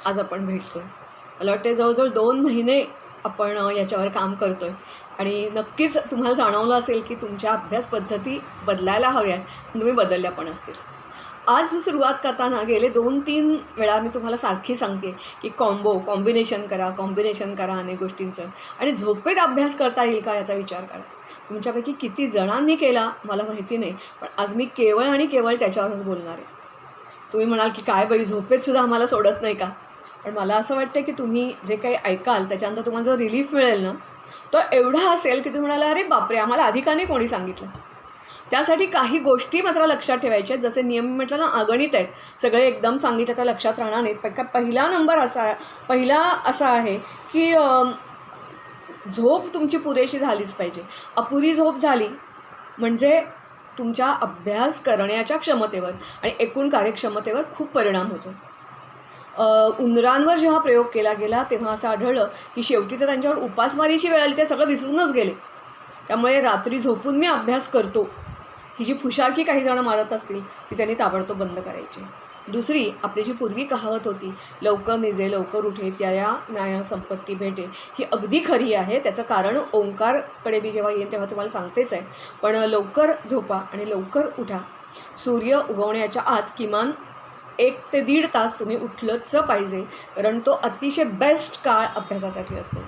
आज आपण भेटतो आहे. मला वाटते जवळजवळ 2 महिने आपण याच्यावर काम करतो आहे आणि नक्कीच तुम्हाला जाणवलं असेल की तुमच्या अभ्यास पद्धती बदलायला हव्या आहेत आणि तुम्ही बदलल्या पण असतील. आज सुरुवात करताना गेले 2-3 वेळा मी तुम्हाला सारखी सांगते की कॉम्बिनेशन करा अनेक गोष्टींचं आणि झोपेत अभ्यास करता येईल का याचा विचार करा. तुमच्यापैकी किती जणांनी केला मला माहिती नाही, पण आज मी केवळ आणि केवळ त्याच्यावरच बोलणार आहे. तुम्ही म्हणाल की काय बाई झोपेतसुद्धा आम्हाला सोडत नाही का? पण मला असं वाटतं की तुम्ही जे काही ऐकाल त्याच्यानंतर तुम्हाला जो रिलीफ मिळेल ना, तो एवढा असेल की तुम्ही म्हणाला अरे बापरे, आम्हाला आधी का नाही कोणी सांगितलं. त्यासाठी काही गोष्टी मात्र लक्षात ठेवायच्या आहेत. जसे नियम म्हटलं ना, अगणित आहेत. सगळे एकदम सांगितलं तर लक्षात राहणार नाहीत. पहिला असा आहे की झोप तुमची पुरेशी झालीच पाहिजे. अपुरी झोप झाली म्हणजे तुमच्या अभ्यास करण्याच्या क्षमतेवर आणि एकूण कार्यक्षमतेवर खूप परिणाम होतो. उंदरांवर जेव्हा प्रयोग केला गेला तेव्हा असं आढळलं की शेवटी तर त्यांच्यावर उपासमारीची वेळ आली, ते सगळं विसरूनच गेले. त्यामुळे रात्री झोपून मी अभ्यास करतो ही जी फुशारकी काही जणं मारत असतील ती त्यांनी ताबडतोब बंद करायची. दुसरी, आपली जी पूर्वी कहावत होती, लवकर निजे लवकर उठे त्या न्याय संपत्ती भेटे, ही अगदी खरी आहे. त्याचं कारण ओंकारकडे मी जेव्हा येईल तेव्हा तुम्हाला सांगतेच आहे. पण लवकर झोपा आणि लवकर उठा. सूर्य उगवण्याच्या आत किमान 1 ते 1.5 तास तुम्ही उठलंच पाहिजे, कारण तो अतिशय बेस्ट काळ अभ्यासासाठी असतो.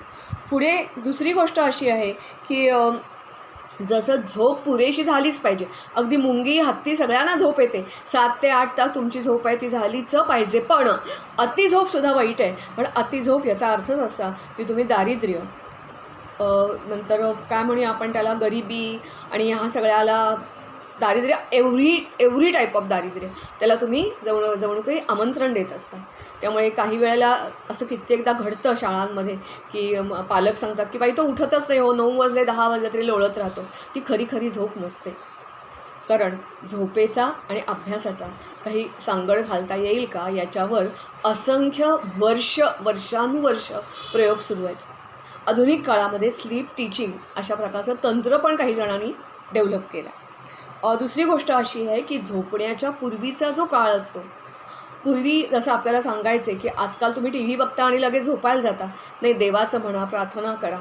पुढे दुसरी गोष्ट अशी आहे की जसं झोप पुरेशी झालीच पाहिजे. अगदी मुंगी हत्ती सगळ्यांना झोप येते. 7 ते 8 तास तुमची झोप आहे ती झालीच पाहिजे. पण अतिझोपसुद्धा वाईट आहे. पण अतिझोप याचा अर्थच असा की तुम्ही दारिद्र्य, नंतर काय म्हणूया आपण त्याला, गरिबी आणि ह्या सगळ्याला दारिद्र्य, एव्हरी टाईप ऑफ दारिद्र्य, त्याला तुम्ही जवळ काही आमंत्रण देत असता. त्यामुळे काही वेळेला असं कित्येकदा घडतं शाळांमध्ये की पालक सांगतात की बाई तो उठतच नाही, हो 9 वाजले 10 वाजले तरी लोळत राहतो. ती खरी झोप नसते. कारण झोपेचा आणि अभ्यासाचा काही सांगड घालता येईल का याच्यावर असंख्य वर्षानुवर्ष प्रयोग सुरू आहेत. आधुनिक काळामध्ये स्लीप टीचिंग अशा प्रकारचं तंत्र पण काही जणांनी डेव्हलप केलं. दुसरी गोष्ट अशी आहे की झोपण्याच्या पूर्वीचा जो काळ असतो, पूर्वी जसं आपल्याला सांगायचे की आजकाल तुम्ही टी व्ही बघता आणि लगेच झोपायला जाता, नाही देवाचं म्हणा, प्रार्थना करा.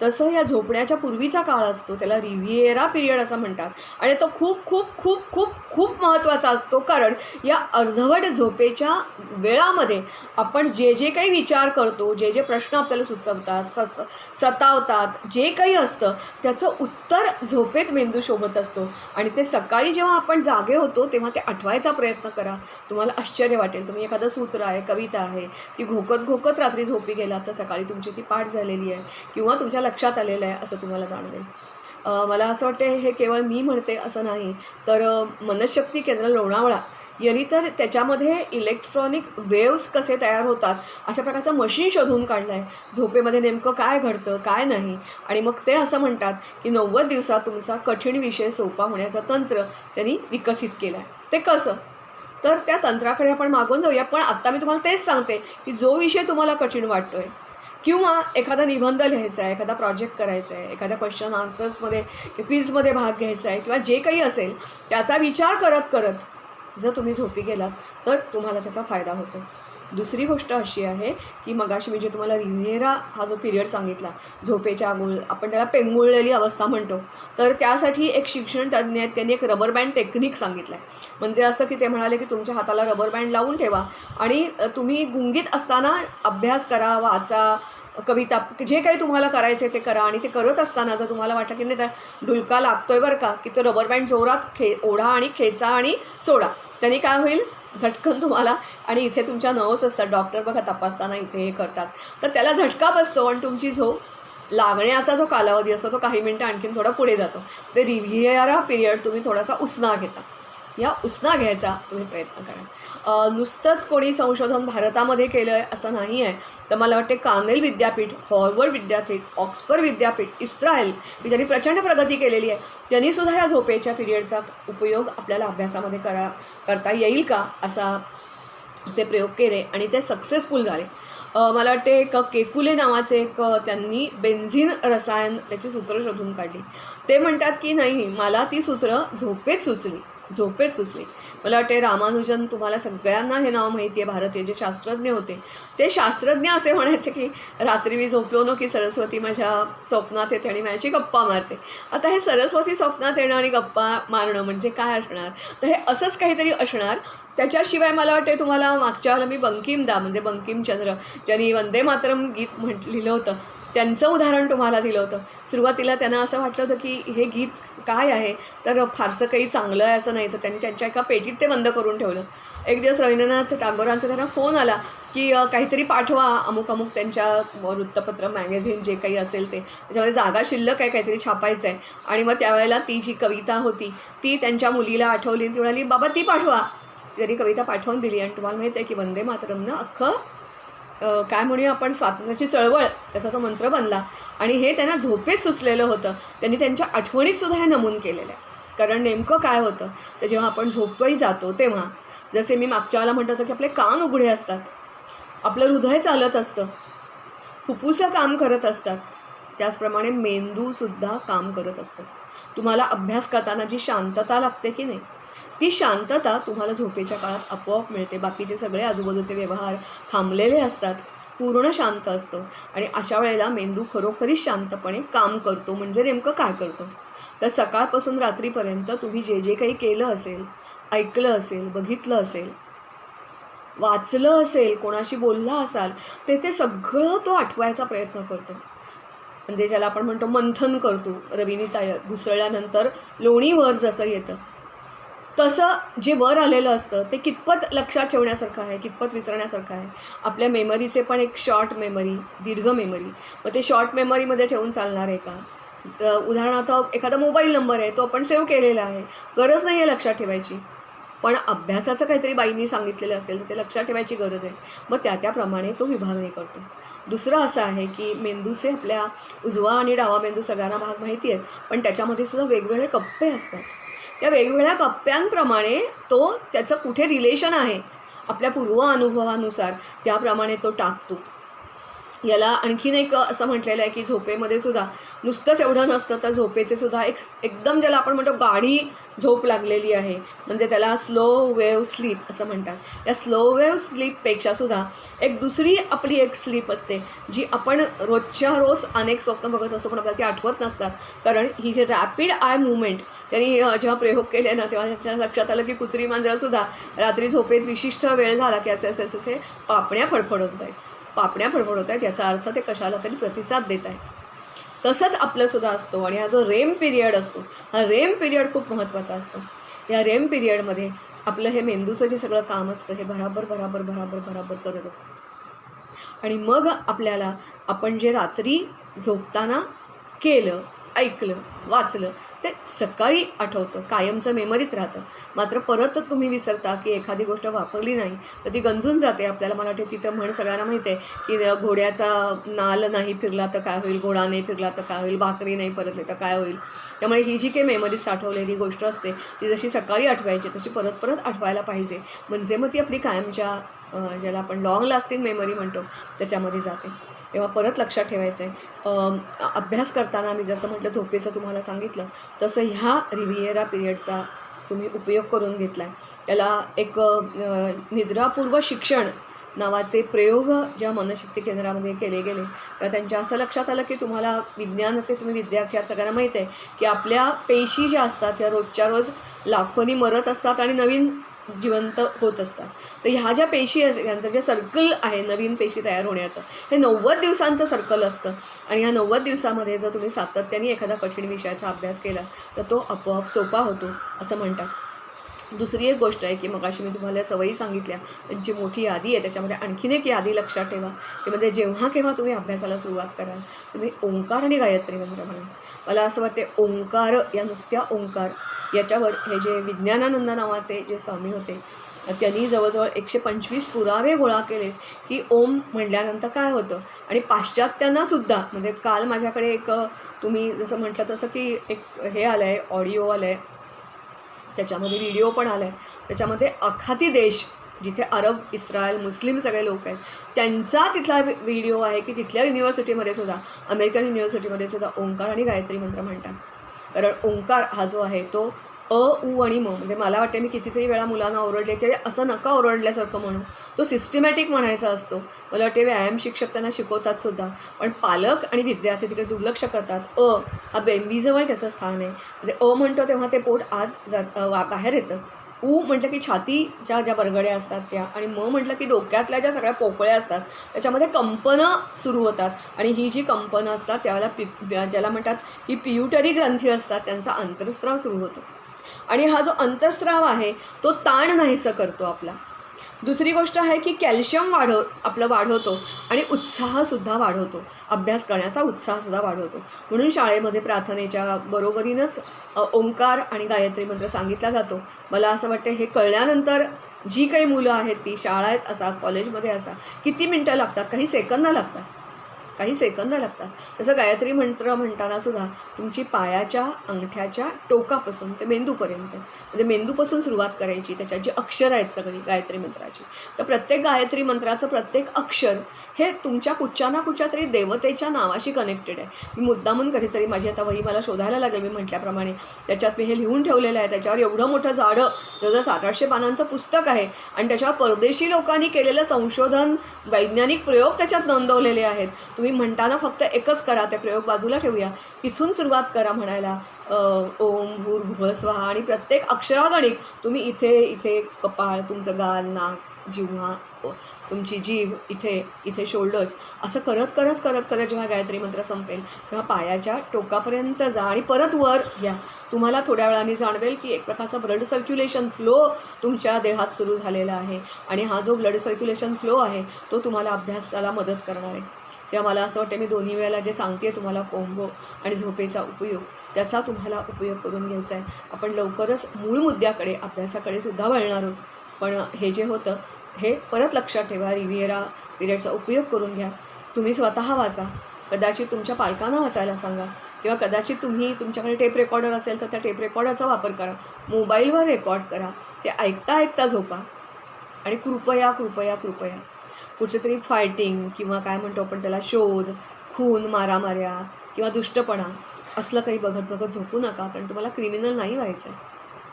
तसं या झोपण्याच्या पूर्वीचा काळ असतो, त्याला रिव्हिएरा पिरियड असं म्हणतात आणि तो खूप खूप खूप खूप खूप महत्त्वाचा असतो. कारण या अर्धवट झोपेच्या वेळामध्ये आपण जे जे काही विचार करतो, जे जे प्रश्न आपल्याला सुचवतात, सतावतात, जे काही असतं त्याचं उत्तर झोपेत मेंदू शोधत असतो आणि ते सकाळी जेव्हा आपण जागे होतो तेव्हा ते आठवायचा प्रयत्न करा. तुम्हाला आश्चर्य वाटेल. तुम्ही एखादं सूत्र आहे, कविता आहे, ती घोकत रात्री झोपी गेला तर सकाळी तुमची ती पाठ झालेली आहे किंवा तुमच्या लक्षात आलेलं आहे असं तुम्हाला जाणवेल. मला असं वाटतं हे केवळ मी म्हणते असं नाही, तर मनशक्ती केंद्र लोणावळा यांनी तर त्याच्यामध्ये इलेक्ट्रॉनिक वेव्स कसे तयार होतात अशा प्रकारचं मशीन शोधून काढलं आहे. झोपेमध्ये नेमकं काय घडतं काय नाही, आणि मग ते असं म्हणतात की 90 दिवसात तुमचा कठीण विषय सोपा होण्याचं तंत्र त्यांनी विकसित केलं आहे. ते कसं, तर त्या तंत्राकडे आपण मागून जाऊया. पण आत्ता मी तुम्हाला तेच सांगते की जो विषय तुम्हाला कठीण वाटतो आहे किंवा एखादा निबंध लिहायचा आहे, एखादा प्रोजेक्ट करायचा आहे, एखाद्या क्वेश्चन आन्सर्समध्ये क्विजमध्ये भाग घ्यायचा आहे किंवा जे काही असेल त्याचा विचार करत जर तुम्ही झोपी गेलात तर तुम्हाला त्याचा फायदा होतो. दुसरी गोष्ट अशी आहे की मगाशी मी जे तुम्हाला रिव्हिएरा हा जो पिरियड सांगितला, झोपेच्या आपण त्याला पेंगुळलेली अवस्था म्हणतो, तर त्यासाठी एक शिक्षण तज्ज्ञ आहेत, त्यांनी एक रबर बँड टेक्निक सांगितलं आहे. म्हणजे असं की ते म्हणाले की तुमच्या हाताला रबर बँड लावून ठेवा आणि तुम्ही गुंगीत असताना अभ्यास करा, वाचा, कविता, जे काही तुम्हाला करायचं आहे ते करा. आणि ते करत असताना जर तुम्हाला वाटतं की नाही त्या डुलका लागतोय बरं का, की तो रबर बँड जोरात ओढा आणि खेचा आणि सोडा. त्यांनी काय होईल, झटकन तुम्हाला, आणि इथे तुमच्या नर्व्स असतात, डॉक्टर बघा तपासताना इथे हे करतात, तर त्याला झटका बसतो आणि तुमची झोप लागण्याचा जो कालावधी असतो तो काही मिनटं आणखीन थोडा पुढे जातो. ते रिव्हिएरा पिरियड तुम्ही थोडासा उसना घेता. या उसना घ्यायचा तुम्ही प्रयत्न करा. नुसतंच कोणी संशोधन भारतामध्ये केलं आहे असं नाही आहे, तर मला वाटते कार्नेल विद्यापीठ, हॉर्वर्ड विद्यापीठ, ऑक्सफर्ड विद्यापीठ, इस्रायल की ज्यांनी प्रचंड प्रगती केलेली आहे, त्यांनीसुद्धा या झोपेच्या पिरियडचा उपयोग आपल्याला अभ्यासामध्ये करता येईल का असे प्रयोग केले आणि ते सक्सेसफुल झाले. मला वाटते एक केकुले नावाचे त्यांनी बेन्झिन रसायन त्याची सूत्र शोधून काढली. ते म्हणतात की नाही, मला ती सूत्र झोपेत सुचली, झोपेत सुचली. मला वाटते रामानुजन, तुम्हाला सगळ्यांना हे नाव माहिती आहे, भारतीय जे शास्त्रज्ञ होते, ते शास्त्रज्ञ असे म्हणायचे की रात्री मी झोपलो नो की सरस्वती माझ्या स्वप्नात येते आणि माझ्याशी गप्पा मारते. आता हे सरस्वती स्वप्नात येणं आणि गप्पा मारणं म्हणजे काय असणार? तर हे असंच काहीतरी असणार. त्याच्याशिवाय मला वाटते तुम्हाला मागच्या वेळेला मी बंकिमदा म्हणजे बंकिमचंद्र, ज्यांनी वंदे मातरम गीत लिहिलं होतं, त्यांचं उदाहरण तुम्हाला दिलं होतं. सुरुवातीला त्यांना असं वाटलं होतं की हे गीत काय आहे, तर फारसं काही चांगलं आहे असं नाही, तर त्यांनी त्यांच्या एका पेटीत ते बंद करून ठेवलं. एक दिवस रवींद्रनाथ टागोरांचा त्यांना फोन आला की काहीतरी पाठवा, अमुक अमुक त्यांच्या वृत्तपत्र मॅगझिन जे काही असेल ते, त्याच्यामध्ये जागा शिल्लक आहे, काहीतरी छापायचं आहे. आणि मग त्यावेळेला ती जी कविता होती ती त्यांच्या मुलीला आठवली. ती म्हणाली, बाबा ती पाठवा. जरी कविता पाठवून दिली. आणि तुम्हाला माहीत आहे की वंदे मातरमनं अख्खं काय म्हणूया आपण, स्वातंत्र्याची चळवळ, त्याचा तो मंत्र बनला. आणि हे त्यांना झोपेत सुचलेलं होतं. त्यांनी त्यांच्या आठवणीतसुद्धा हे नमूद केलेलं आहे. कारण नेमकं काय होतं, तर जेव्हा आपण झोपही जातो तेव्हा, जसे मी मागच्या वेळेला म्हटलं होतं की आपले कान उघडे असतात, आपलं हृदय चालत असतं, फुफ्फुसं काम करत असतात, त्याचप्रमाणे मेंदूसुद्धा काम करत असतं. तुम्हाला अभ्यास करताना जी शांतता लागते की नाही, ती शांतता तुम्हाला झोपेच्या काळात आपोआप मिळते. बाकीचे सगळे आजूबाजूचे व्यवहार थांबलेले असतात, पूर्ण शांत असतं. आणि अशा वेळेला मेंदू खरोखरीच शांतपणे काम करतो. म्हणजे नेमकं काय करतो, तर सकाळपासून रात्रीपर्यंत तुम्ही जे जे काही केलं असेल, ऐकलं असेल, बघितलं असेल, वाचलं असेल, कोणाशी बोलला असाल, ते सगळं तो आठवायचा प्रयत्न करतो. म्हणजे ज्याला आपण म्हणतो मंथन करतो. रवीनीता घुसळल्यानंतर लोणी वर जसं येतं, तसं जे वर आलेलं असतं ते कितपत लक्षात ठेवण्यासारखं आहे, कितपत विसरण्यासारखं आहे. आपल्या मेमरीचे पण एक शॉर्ट मेमरी, दीर्घ मेमरी. मग ते शॉर्ट मेमरीमध्ये ठेवून चालणार आहे का? उदाहरणार्थ एखादा मोबाईल नंबर आहे, तो आपण सेव्ह केलेला आहे, गरज नाही आहे लक्षात ठेवायची. पण अभ्यासाचं काहीतरी बाईंनी सांगितलेलं असेल तर ते लक्षात ठेवायची गरज आहे. मग त्याप्रमाणे तो विभागणी करतो. दुसरं असं आहे की मेंदूचे, आपल्या उजवा आणि डावा मेंदू सगळ्यांना भाग माहिती आहेत, पण त्याच्यामध्ये सुद्धा वेगवेगळे कप्पे असतात. त्या वेगवेगळ्या कप्प्यांप्रमाणे तो, त्याचं कुठे रिलेशन आहे आपल्या पूर्व अनुभवानुसार, त्याप्रमाणे तो टाकतो. याला आणखीन एक असं म्हटलेलं आहे की झोपेमध्ये सुद्धा नुसतंच एवढं नसतं, तर झोपेचे सुद्धा एकदम ज्याला आपण म्हणतो गाढी झोप लागलेली आहे, म्हणजे त्याला स्लो वेव्ह स्लीप असं म्हणतात. त्या स्लो वेव्ह स्लीपपेक्षा सुद्धा एक दुसरी आपली एक स्लीप असते, जी आपण रोजच्या रोज अनेक स्वप्न बघत असतो पण आपल्याला ती आठवत नसतात. कारण ही जी रॅपिड आय मुवमेंट, त्यांनी जेव्हा प्रयोग केले ना, तेव्हा त्याच्या लक्षात आलं की कुत्री मांजरासुद्धा रात्री झोपेत विशिष्ट वेळ झाला की असे पापण्या फडफडवत आहेत, याचा अर्थ ते कशाला तरी प्रतिसाद देत आहेत. तसंच आपलंसुद्धा असतो. आणि हा जो रेम पिरियड असतो, हा रेम पिरियड खूप महत्त्वाचा असतो. या रेम पिरियडमध्ये आपलं हे मेंदूचं जे सगळं काम असतं हे बराबर करत असतं. आणि मग आपल्याला, आपण जे रात्री झोपताना केलं, ऐकलं, वाचलं, ते सकाळी आठवतं, कायमचं मेमरीत राहतं. मात्र परत तुम्ही विसरता की एखादी गोष्ट वापरली नाही तर ती गंजून जाते. आपल्याला, मला वाटते तिथं म्हण सगळ्यांना माहिती आहे की घोड्याचा नाल नाही फिरला तर काय होईल, घोडा नाही फिरला तर काय होईल, भाकरी नाही परतली तर काय होईल. त्यामुळे ही जी काही मेमरीत साठवलेली गोष्ट असते ती जशी सकाळी आठवायची तशी परत आठवायला पाहिजे. म्हणजे मग ती आपली कायमच्या, ज्याला आपण लॉंग लास्टिंग मेमरी म्हणतो, त्याच्यामध्ये जाते. तेव्हा परत लक्षात ठेवायचं आहे. अभ्यास करताना मी जसं म्हटलं झोपेचं तुम्हाला सांगितलं, तसं ह्या रिव्हिएरा पिरियडचा तुम्ही उपयोग करून घेतला आहे. त्याला एक निद्रापूर्व शिक्षण नावाचे प्रयोग ज्या मनशक्ती केंद्रामध्ये केले गेले, तर त्यांच्या असं लक्षात आलं की तुम्हाला विज्ञानाचे, तुम्ही विद्यार्थी आहात, सगळ्यांना माहीत आहे की आपल्या पेशी ज्या असतात ह्या रोजच्या रोज लाखोनी मरत असतात आणि नवीन जिवंत होत असतात. तर ह्या ज्या पेशी आहेत, यांचं जे सर्कल आहे नवीन पेशी तयार होण्याचं, हे 90 दिवसांचं सर्कल असतं. आणि ह्या 90 दिवसामध्ये जर तुम्ही सातत्याने एखादा कठीण विषयाचा अभ्यास केला तर तो आपोआप सोपा होतो असं म्हणतात. दुसरी एक गोष्ट आहे की मगाशी मी तुम्हाला सवयी सांगितल्या, त्यांची मोठी यादी आहे, त्याच्यामध्ये आणखीन एक यादी लक्षात ठेवा. ते म्हणजे जेव्हा केव्हा तुम्ही अभ्यासाला सुरुवात कराल, तुम्ही ओंकार आणि गायत्री मंत्र म्हणा. मला असं वाटते ओंकार, या नुसत्या ओंकार याच्यावर हे जे विज्ञानानंद नावाचे जे स्वामी होते, त्यांनी जवळजवळ 125 पुरावे गोळा केले की ओम म्हणल्यानंतर काय होतं. आणि पाश्चात्यांनासुद्धा, म्हणजे काल माझ्याकडे एक, तुम्ही जसं म्हटलं तसं की एक हे आलं आहे, ऑडिओ आलं आहे, त्याच्यामध्ये व्हिडिओ पण आला आहे. त्याच्यामध्ये आखाती देश, जिथे अरब, इस्रायल, मुस्लिम सगळे लोक आहेत, त्यांचा तिथला व्हिडिओ आहे की तिथल्या युनिव्हर्सिटीमध्ये सुद्धा, अमेरिकन युनिव्हर्सिटीमध्ये सुद्धा ओंकार आणि गायत्री मंत्र म्हणतात. कारण ओंकार हा जो आहे तो उ आणि म. म्हणजे मला वाटते मी कितीतरी वेळा मुलांना ओरडले की असं नका ओरडल्यासारखं म्हणू. तो सिस्टमॅटिक म्हणायचा असतो. मला वाटते व्यायाम शिक्षक त्यांना शिकवतात सुद्धा, पण पालक आणि विद्यार्थी तिकडे दुर्लक्ष करतात. हा बेंबीजवळ त्याचं स्थान आहे. म्हणजे म्हणतो तेव्हा ते पोट आत बाहेर येतं. उ म्हटलं की छातीच्या ज्या बरगड्या असतात त्या, आणि म्हटलं की डोक्यातल्या ज्या सगळ्या पोकळ्या असतात त्याच्यामध्ये कंपनं सुरू होतात, आणि ही जी कंपनं असतात त्यावेळेला ज्याला म्हणतात ही पियुटरी ग्रंथी असतात, त्यांचा अंतर्स्राव सुरू होतो. आणि हा जो अंतर्स्राव आहे तो ताण नाहीसं करतो आपला. दुसरी गोष्ट आहे की कॅल्शियम आपलं वाढवतो, आणि उत्साहसुद्धा वाढवतो, अभ्यास करण्याचा उत्साहसुद्धा वाढवतो. म्हणून शाळेमध्ये प्रार्थनेच्या बरोबरीनंच ओंकार आणि गायत्री मंत्र सांगितला जातो. मला असं वाटतं हे कळल्यानंतर जी काही मुलं आहेत ती शाळेत असा, कॉलेजमध्ये असा, किती मिनटं लागतात? काही सेकंद लागतात. तसं गायत्री मंत्र म्हणताना सुद्धा तुमची पायाच्या अंगठ्याच्या टोकापासून ते मेंदूपर्यंत, म्हणजे मेंदूपासून सुरुवात करायची. त्याच्यात जी अक्षरं आहेत सगळी गायत्री मंत्राची, तर प्रत्येक गायत्री मंत्राचं प्रत्येक अक्षर हे तुमच्या कुठच्या ना कुठच्या तरी देवतेच्या नावाशी कनेक्टेड आहे. मी मुद्दामून कधीतरी माझी आता वही मला शोधायला लागेल, मी म्हटल्याप्रमाणे त्याच्यात मी हे लिहून ठेवलेलं आहे. त्याच्यावर एवढं मोठं जाडं जवळजवळ 700-800 पानांचं पुस्तक आहे, आणि त्याच्यावर परदेशी लोकांनी केलेलं संशोधन, वैज्ञानिक प्रयोग त्याच्यात नोंदवलेले आहेत. तुम्ही म्हणताना फक्त एकच करा, ते प्रयोग बाजूला ठेवूया, इथून सुरुवात करा म्हणायला. ओम भूर्भुवः स्वाहा, आणि प्रत्येक अक्षरागणिक तुम्ही इथे कपाळ, तुमचं गाल, नाक, जिव्हा, तुमची जीभ, इथे शोल्डर्स, असं करत जेव्हा गायत्री मंत्र संपेल तेव्हा पायाच्या टोकापर्यंत जा, आणि परत वर घ्या. तुम्हाला थोड्या वेळाने जाणवेल की एक प्रकारचा ब्लड सर्क्युलेशन फ्लो तुमच्या देहात सुरू झालेला आहे, आणि हा जो ब्लड सर्क्युलेशन फ्लो आहे तो तुम्हाला अभ्यासाला मदत करणार आहे. तेव्हा मला असं वाटतं मी दोन्ही वेळेला जे सांगते तुम्हाला कोंबो आणि झोपेचा उपयोग, त्याचा तुम्हाला उपयोग करून घ्यायचा आहे. आपण लवकरच मूळ मुद्द्याकडे, अभ्यासाकडे सुद्धा वळणार आहोत. पण हे जे होतं हे परत लक्षात ठेवा. रिव्हिएरा पिरियडचा उपयोग करून घ्या. तुम्ही स्वतः वाचा, कदाचित तुमच्या पालकांना वाचायला सांगा, किंवा कदाचित तुमच्याकडे टेप रेकॉर्डर असेल तर त्या टेप रेकॉर्डरचा वापर करा. मोबाईलवर रेकॉर्ड करा, ते ऐकता झोपा. आणि कृपया कुठचे तरी फायटिंग किंवा काय म्हणतो आपण त्याला, शोध, खून, मारामाऱ्या किंवा दुष्टपणा असलं काही बघत झोपू नका. कारण तुम्हाला क्रिमिनल नाही व्हायचं आहे,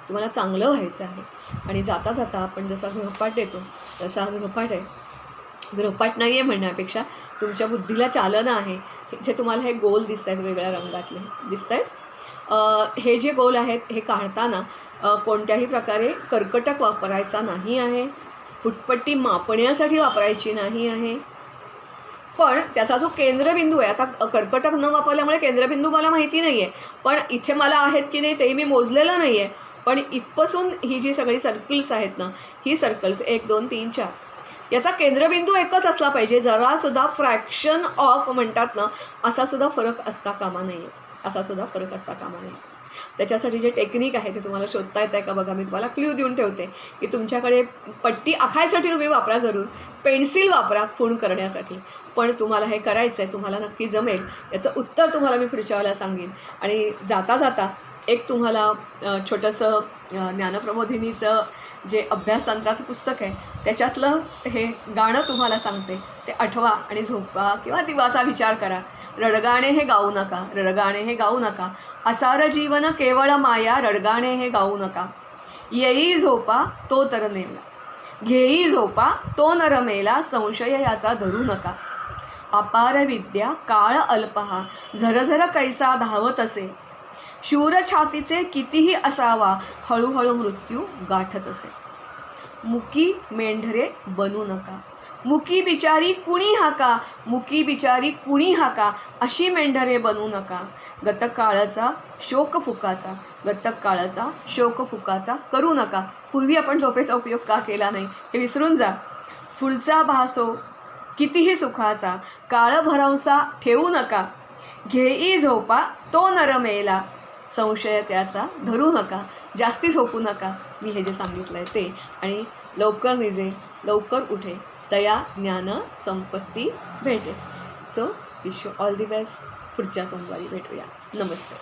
तुम्हाला चांगलं व्हायचं आहे. आणि जाता आपण जसा गृहपाठ देतो तसा गृहपाठ आहे. गृहपाठ नाही आहे म्हणण्यापेक्षा तुमच्या बुद्धीला चालना आहे. इथे तुम्हाला हे गोल दिसत आहेत, वेगळ्या रंगातले दिसत आहेत. हे जे गोल आहेत हे काढताना कोणत्याही प्रकारे कर्कटक वापरायचा नाही आहे, फुटपट्टी मापण्यासाठी वापरायची नाही आहे. पण त्याचा जो केंद्रबिंदू आहे, आता कर्कटक न वापरल्यामुळे केंद्रबिंदू मला माहिती नाही आहे, पण इथे मला आहेत की नाही तेही मी मोजलेलं नाही आहे. पण इथपासून ही जी सगळी सर्कल्स आहेत ना, ही सर्कल्स 1, 2, 3, 4 याचा केंद्रबिंदू एकच असला पाहिजे. जरासुद्धा फ्रॅक्शन ऑफ म्हणतात ना, असासुद्धा फरक असता कामा नये. त्याच्यासाठी जे टेक्निक आहे ते तुम्हाला शोधता येत आहे का बघा. मी तुम्हाला क्ल्यू देऊन ठेवते की तुमच्याकडे पट्टी आखायसाठी तुम्ही वापरा, जरूर पेन्सिल वापरा खूण करण्यासाठी, पण तुम्हाला हे करायचं आहे, तुम्हाला नक्की जमेल. याचं उत्तर तुम्हाला मी पुढच्या वेळेला सांगेन. आणि जाता एक तुम्हाला छोटंसं ज्ञानप्रबोधिनीचं जे अभ्यासतंत्राचं पुस्तक आहे त्याच्यातलं हे गाणं तुम्हाला सांगते, ते आठवा आणि झोपा किंवा दिवाचा विचार करा. रडगाणे हे गाऊ नका, असार जीवन केवळ माया, रडगाणे हे गाऊ नका. येई झोपा तो तर नेला, घेई झोपा तो नर मेला, संशय याचा धरू नका. अपार विद्या काळ अल्पहा, झरझर कैसा धावत असे, शूर छातीचे कितीही असावा, हळूहळू मृत्यू गाठत असे. मुकी मेंढरे बनू नका, मुकी बिचारी कुणी हाका, अशी मेंढरे बनू नका. गतकाळचा शोक फुकाचा करू नका. पूर्वी आपण झोपेचा उपयोग का केला नाही हे विसरून जा. फुलचा भासो कितीही सुखाचा, काळ भरवसा ठेवू नका. घेई झोपा तो नर मेला, संशय त्याचा धरू नका. जास्ती झोपू नका. मी हे जे सांगितलं आहे ते. आणि लवकर निजे, लवकर उठे, तया ज्ञान संपत्ती भेटे. So wish you all the best. पुढच्या सोमवारी भेटूया. नमस्ते.